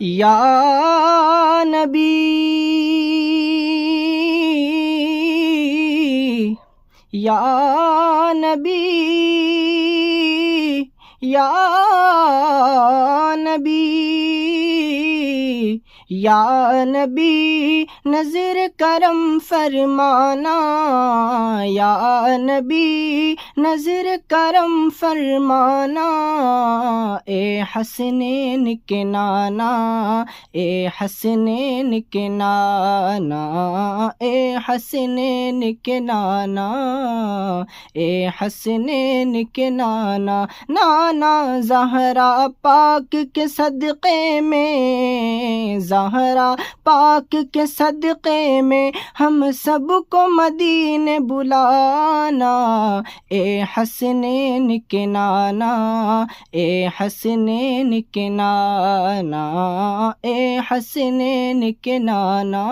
یا نبی یا نبی یا نبی یا نبی نظر کرم فرمانا، یا نبی نظر کرم فرمانا، اے حسنین کے نانا، اے حسنین کے نانا، اے حسنین کے نانا، اے حسنین کے نانا، نانا زہرا پاک کے صدقے میں، زہرا پاک کے صدقے میں ہم سب کو مدینے بلانا، اے حسنین کے نانا، اے حسنین کے نانا، اے حسنین کے نانا،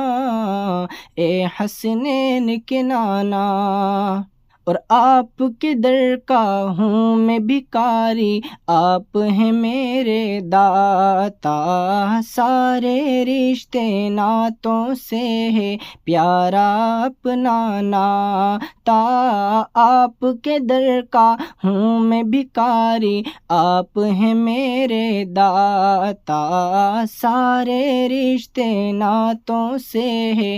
اے حسنین کے نانا۔ اور آپ کے در کا ہوں میں بھکاری، آپ ہیں میرے داتا، سارے رشتے ناتوں سے ہے پیارا اپنا ناتا، آپ کے در کا ہوں میں بھکاری، آپ ہیں میرے داتا، سارے رشتے ناتوں سے ہے